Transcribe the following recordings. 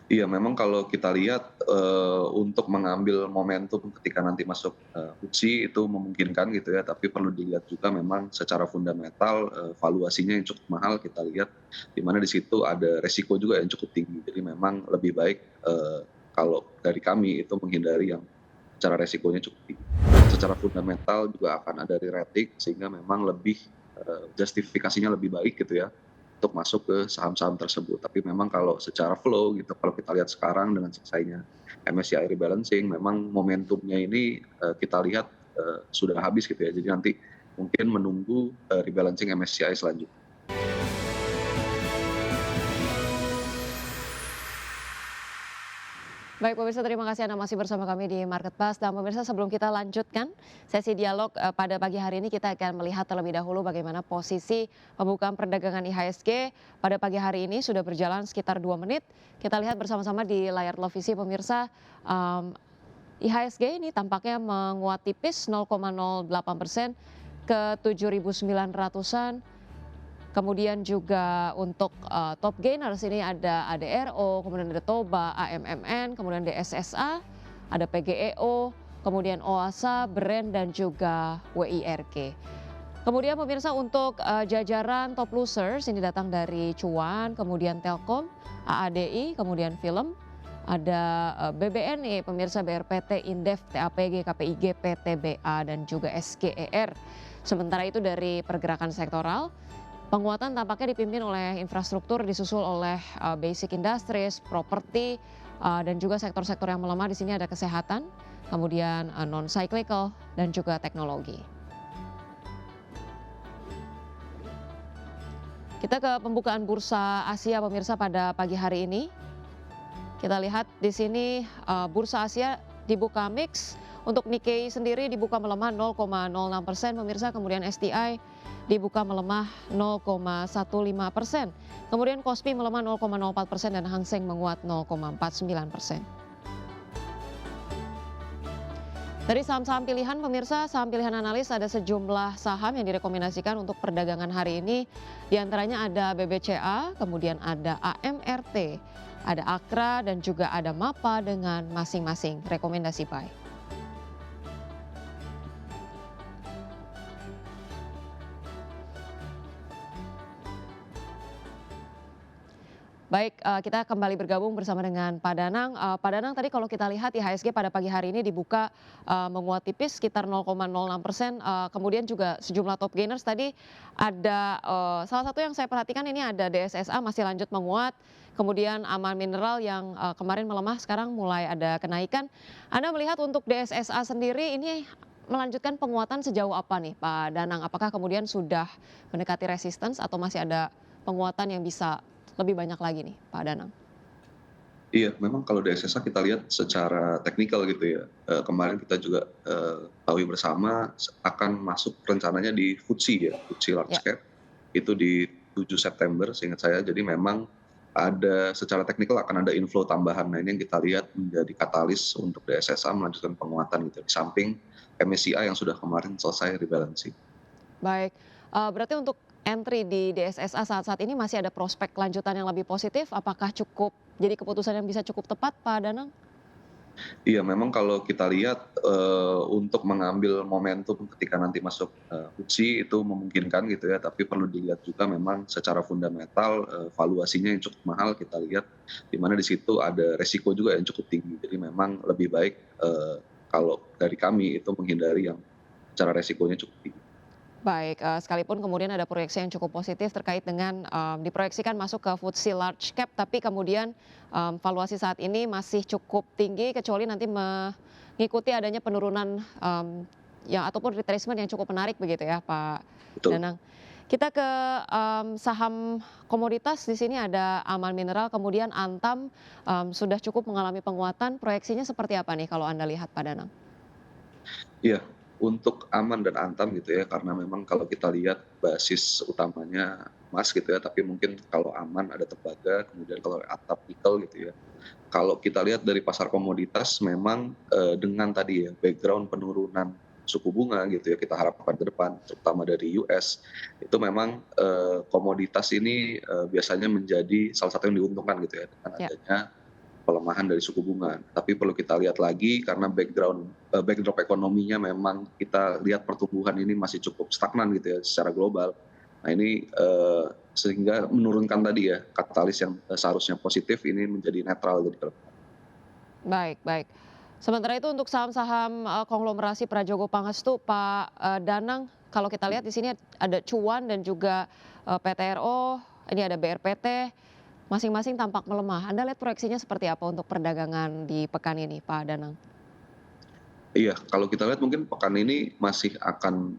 Iya, memang kalau kita lihat, untuk mengambil momentum ketika nanti masuk, FTSE itu memungkinkan gitu ya, tapi perlu dilihat juga memang secara fundamental, valuasinya yang cukup mahal kita lihat, di mana di situ ada resiko juga yang cukup tinggi. Jadi memang lebih baik, kalau dari kami itu menghindari yang secara resikonya cukup tinggi. Secara fundamental juga akan ada re-rating sehingga memang lebih, justifikasinya lebih baik gitu ya, untuk masuk ke saham-saham tersebut. Tapi memang kalau secara flow gitu, kalau kita lihat sekarang dengan selesainya MSCI rebalancing, memang momentumnya ini, kita lihat, sudah habis gitu ya. Jadi nanti mungkin menunggu, rebalancing MSCI selanjutnya. Baik pemirsa, terima kasih Anda masih bersama kami di Market Pass. Dan pemirsa, sebelum kita lanjutkan sesi dialog pada pagi hari ini, kita akan melihat terlebih dahulu bagaimana posisi pembukaan perdagangan IHSG pada pagi hari ini sudah berjalan sekitar 2 menit. Kita lihat bersama-sama di layar televisi pemirsa, IHSG ini tampaknya menguat tipis 0,08% ke 7.900-an. Kemudian juga untuk top gainers ini ada ADRO, kemudian ada TOBA, AMMN, kemudian DSSA, ada PGEO, kemudian OASA, BRAND dan juga WIRG. Kemudian pemirsa untuk jajaran top losers ini datang dari Cuan, kemudian Telkom, AADI, kemudian Film, ada BBNI, pemirsa BRPT, Indef, TAPG, KPIG, PTBA dan juga SGER. Sementara itu dari pergerakan sektoral, penguatan tampaknya dipimpin oleh infrastruktur, disusul oleh basic industries, properti, dan juga sektor-sektor yang melemah. Di sini ada kesehatan, kemudian non-cyclical, dan juga teknologi. Kita ke pembukaan bursa Asia pemirsa pada pagi hari ini. Kita lihat di sini bursa Asia dibuka mix. Untuk Nikkei sendiri dibuka melemah 0,06% pemirsa, kemudian STI dibuka melemah 0,15%. Kemudian Kospi melemah 0,04% dan Hang Seng menguat 0,49%. Dari saham-saham pilihan pemirsa, saham pilihan analis ada sejumlah saham yang direkomendasikan untuk perdagangan hari ini. Di antaranya ada BBCA, kemudian ada AMRT, ada Akra dan juga ada MAPA dengan masing-masing rekomendasi buy. Baik, kita kembali bergabung bersama dengan Pak Danang. Pak Danang, tadi kalau kita lihat IHSG pada pagi hari ini dibuka menguat tipis sekitar 0,06%. Kemudian juga sejumlah top gainers tadi ada salah satu yang saya perhatikan ini ada DSSA masih lanjut menguat. Kemudian Aman Mineral yang kemarin melemah sekarang mulai ada kenaikan. Anda melihat untuk DSSA sendiri ini melanjutkan penguatan sejauh apa nih Pak Danang? Apakah kemudian sudah mendekati resistance atau masih ada penguatan yang bisa lebih banyak lagi nih Pak Danang? Iya, memang kalau di SSA kita lihat secara teknikal gitu ya, kemarin kita juga, ketahui bersama akan masuk rencananya di FTSE ya, FTSE Large Ya. Cap, itu di 7 September seingat saya. Jadi memang ada secara teknikal akan ada inflow tambahan. Nah ini yang kita lihat menjadi katalis untuk DSSA melanjutkan penguatan gitu, di samping MSCI yang sudah kemarin selesai rebalancing. Baik, berarti untuk entry di DSSA saat-saat ini masih ada prospek lanjutan yang lebih positif, apakah cukup jadi keputusan yang bisa cukup tepat Pak Danang? Iya, memang kalau kita lihat, untuk mengambil momentum ketika nanti masuk, FTSE itu memungkinkan gitu ya, tapi perlu dilihat juga memang secara fundamental, valuasinya yang cukup mahal kita lihat, di mana di situ ada resiko juga yang cukup tinggi. Jadi memang lebih baik, kalau dari kami itu menghindari yang secara resikonya cukup tinggi. Baik, sekalipun kemudian ada proyeksi yang cukup positif terkait dengan, diproyeksikan masuk ke FTSE Large Cap, tapi kemudian, valuasi saat ini masih cukup tinggi kecuali nanti mengikuti adanya penurunan, yang ataupun retracement yang cukup menarik begitu ya Pak Betul. Danang. Kita ke, saham komoditas di sini ada Aman Mineral, kemudian Antam, sudah cukup mengalami penguatan, proyeksinya seperti apa nih kalau Anda lihat Pak Danang? Iya, untuk Aman dan Antam gitu ya, karena memang kalau kita lihat basis utamanya emas gitu ya, tapi mungkin kalau Aman ada tembaga, kemudian kalau Antam nikel gitu ya. Kalau kita lihat dari pasar komoditas memang, dengan tadi ya background penurunan suku bunga gitu ya, kita harapkan ke depan terutama dari US, itu memang, komoditas ini, biasanya menjadi salah satu yang diuntungkan gitu ya dengan Ya. adanya pelemahan dari suku bunga. Tapi perlu kita lihat lagi karena backdrop ekonominya memang kita lihat pertumbuhan ini masih cukup stagnan gitu ya secara global. Nah ini sehingga menurunkan tadi ya katalis yang seharusnya positif ini menjadi netral jadi kalau Baik, baik. Sementara itu untuk saham-saham konglomerasi Prajogo Pangestu, Pak Danang, kalau kita lihat di sini ada Cuan dan juga PTRO, ini ada BRPT, masing-masing tampak melemah. Anda lihat proyeksinya seperti apa untuk perdagangan di pekan ini, Pak Danang? iya, kalau kita lihat mungkin pekan ini masih akan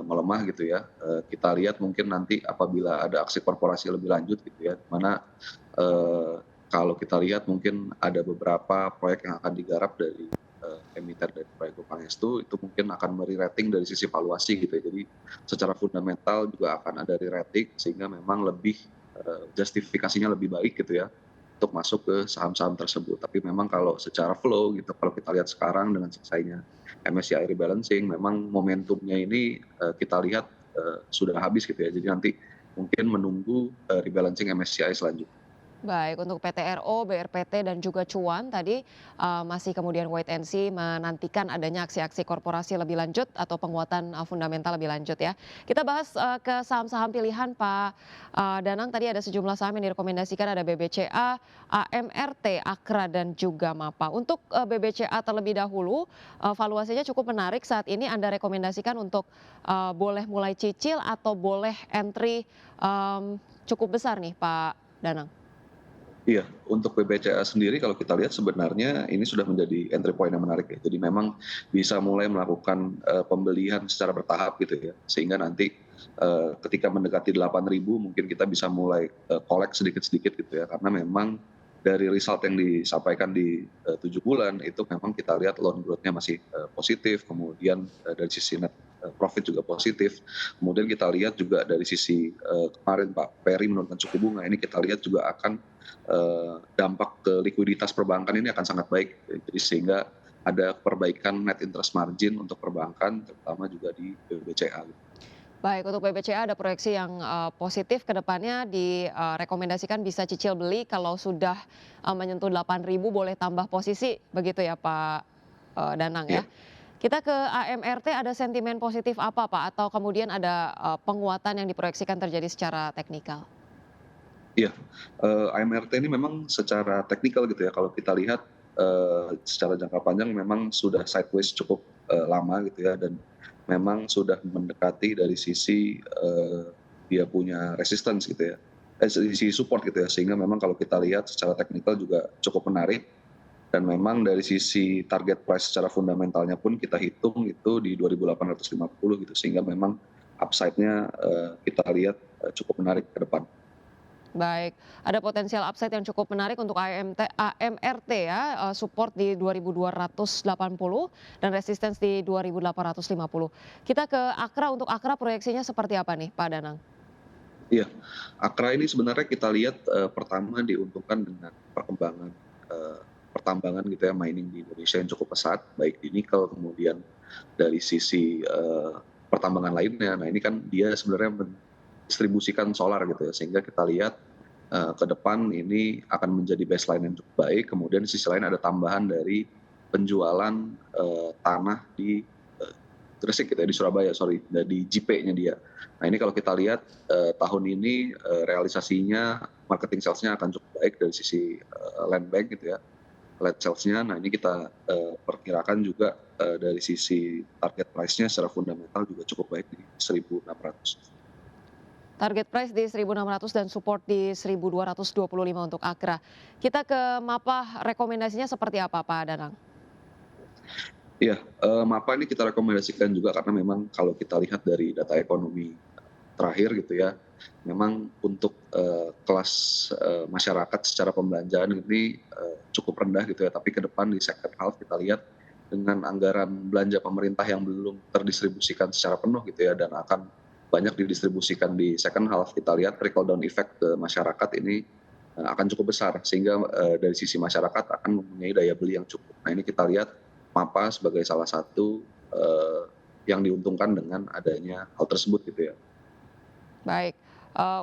melemah gitu ya. Kita lihat mungkin nanti apabila ada aksi korporasi lebih lanjut gitu ya, mana kalau kita lihat mungkin ada beberapa proyek yang akan digarap dari emiten dari Prajogo Pangestu itu mungkin akan rating dari sisi valuasi gitu ya. Jadi secara fundamental juga akan ada re-rating sehingga memang lebih justifikasinya lebih baik gitu ya untuk masuk ke saham-saham tersebut. Tapi memang kalau secara flow gitu, kalau kita lihat sekarang dengan selesainya MSCI rebalancing, memang momentumnya ini kita lihat sudah habis gitu ya. Jadi nanti mungkin menunggu rebalancing MSCI selanjutnya. Baik, untuk PTRO, BRPT, dan juga Cuan tadi masih kemudian wait and see menantikan adanya aksi-aksi korporasi lebih lanjut atau penguatan fundamental lebih lanjut ya. Kita bahas ke saham-saham pilihan Pak Danang. Tadi ada sejumlah saham yang direkomendasikan, ada BBCA, AMRT, Akra, dan juga MAPA. Untuk BBCA terlebih dahulu, valuasinya cukup menarik saat ini. Anda rekomendasikan untuk boleh mulai cicil atau boleh entry cukup besar nih Pak Danang? Iya, untuk BBCA sendiri kalau kita lihat sebenarnya ini sudah menjadi entry point yang menarik ya. Jadi memang bisa mulai melakukan pembelian secara bertahap gitu ya. Sehingga nanti ketika mendekati 8.000 mungkin kita bisa mulai collect sedikit-sedikit gitu ya. Karena memang dari result yang disampaikan di 7 bulan itu memang kita lihat loan growth-nya masih positif, kemudian dari sisi net profit juga positif. Kemudian kita lihat juga dari sisi kemarin Pak Peri menurunkan suku bunga, ini kita lihat juga akan dampak ke likuiditas perbankan ini akan sangat baik. Jadi sehingga ada perbaikan net interest margin untuk perbankan, terutama juga di BBCA. Baik, untuk BBCA ada proyeksi yang positif ke depannya direkomendasikan bisa cicil beli kalau sudah menyentuh 8.000 boleh tambah posisi begitu ya Pak Danang ya. Iya, Kita ke AMRT ada sentimen positif apa Pak atau kemudian ada penguatan yang diproyeksikan terjadi secara teknikal? iya. AMRT ini memang secara teknikal gitu ya, kalau kita lihat secara jangka panjang memang sudah sideways cukup lama gitu ya, dan memang sudah mendekati dari sisi dia punya resistance gitu ya, sisi support gitu ya, sehingga memang kalau kita lihat secara teknikal juga cukup menarik. Dan memang dari sisi target price secara fundamentalnya pun kita hitung itu di 2.850 gitu, sehingga memang upside-nya kita lihat cukup menarik ke depan. Baik, ada potensial upside yang cukup menarik untuk AMRT ya, support di 2.280 dan resistance di 2.850. Kita ke Akra, untuk Akra proyeksinya seperti apa nih Pak Danang? Iya, Akra ini sebenarnya kita lihat pertama diuntungkan dengan perkembangan pertambangan gitu ya, mining di Indonesia yang cukup pesat, baik di nikel kemudian dari sisi pertambangan lainnya. Nah ini kan dia sebenarnya mendistribusikan solar gitu ya, sehingga kita lihat ke depan ini akan menjadi baseline yang cukup baik. Kemudian di sisi lain ada tambahan dari penjualan tanah di Gresik gitu ya, di Surabaya, sorry, di JP-nya dia. Nah ini kalau kita lihat tahun ini realisasinya marketing sales-nya akan cukup baik dari sisi land bank gitu ya, land sales-nya. Nah ini kita perkirakan juga dari sisi target price-nya secara fundamental juga cukup baik di 1.600. Target price di 1.600 dan support di 1.225 untuk Akra. Kita ke MAPA, rekomendasinya seperti apa Pak Danang? Iya, MAPA ini kita rekomendasikan juga karena memang kalau kita lihat dari data ekonomi terakhir gitu ya, memang untuk kelas masyarakat secara pembelanjaan ini cukup rendah gitu ya, tapi ke depan di second half kita lihat dengan anggaran belanja pemerintah yang belum terdistribusikan secara penuh gitu ya, dan akan banyak didistribusikan di second half, kita lihat trickle down effect ke masyarakat ini akan cukup besar, sehingga dari sisi masyarakat akan mempunyai daya beli yang cukup. Nah ini kita lihat MAPA sebagai salah satu yang diuntungkan dengan adanya hal tersebut gitu ya. Baik,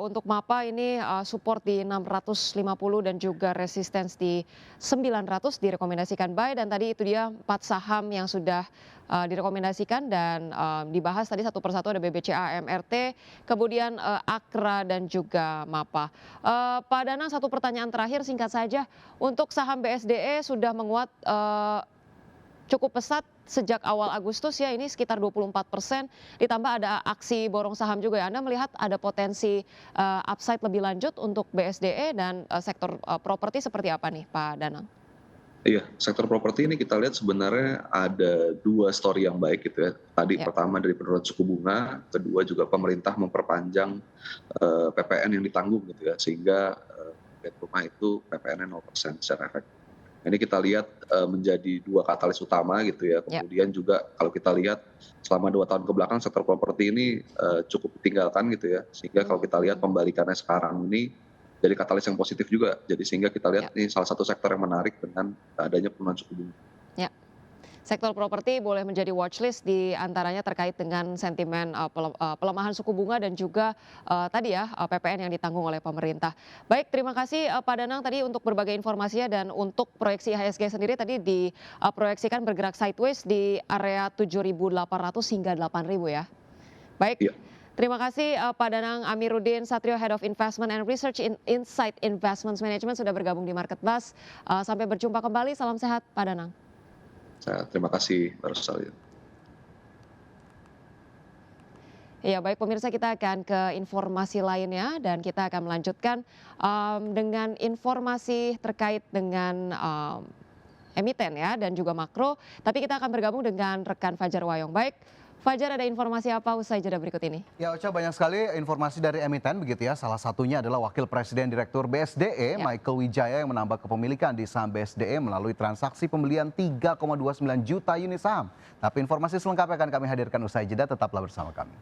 Untuk MAPA ini support di 650 dan juga resistance di 900 direkomendasikan buy, dan tadi itu dia 4 saham yang sudah direkomendasikan dan dibahas tadi satu persatu, ada BBCA, MRT, kemudian Akra dan juga MAPA. Pak Danang, satu pertanyaan terakhir singkat saja, untuk saham BSDE sudah menguat cukup pesat sejak awal Agustus ya, ini sekitar 24%, ditambah ada aksi borong saham juga ya. Anda melihat ada potensi upside lebih lanjut untuk BSDE dan sektor properti seperti apa nih Pak Danang? Iya, sektor properti ini kita lihat sebenarnya ada dua story yang baik gitu ya. Tadi Ya. pertama dari penurunan suku bunga, kedua juga pemerintah memperpanjang PPN yang ditanggung gitu ya, sehingga rumah itu PPN-nya 0% secara efektif. Ini kita lihat menjadi dua katalis utama gitu ya. Ya. Kemudian juga kalau kita lihat selama 2 tahun kebelakang sektor properti ini cukup ditinggalkan gitu ya. Sehingga kalau kita lihat pembalikannya sekarang ini jadi katalis yang positif juga. Jadi sehingga kita lihat ini salah satu sektor yang menarik dengan adanya penurunan suku bunga. Ya. Sektor properti boleh menjadi watchlist di antaranya terkait dengan sentimen pelemahan suku bunga dan juga tadi ya PPN yang ditanggung oleh pemerintah. Baik, terima kasih Pak Danang tadi untuk berbagai informasinya, dan untuk proyeksi IHSG sendiri tadi diproyeksikan bergerak sideways di area 7.800 hingga 8.000 ya. Baik. Iya. Terima kasih Pak Danang Amiruddin Satrio, Head of Investment and Research Insight Investments Management sudah bergabung di Market Buzz. Sampai berjumpa kembali, salam sehat Pak Danang. Terima kasih Mbak Rosalia. Ya, baik pemirsa, kita akan ke informasi lainnya dan kita akan melanjutkan dengan informasi terkait dengan emiten ya dan juga makro. Tapi kita akan bergabung dengan rekan Fajar Wayong. Baik, Fajar, ada informasi apa usai jeda berikut ini? Ya, Ocha, banyak sekali informasi dari emiten begitu ya. Salah satunya adalah Wakil Presiden Direktur BSDE, Michael Wijaya, yang menambah kepemilikan di saham BSDE melalui transaksi pembelian 3,29 juta unit saham. Tapi informasi selengkapnya akan kami hadirkan usai jeda, tetaplah bersama kami.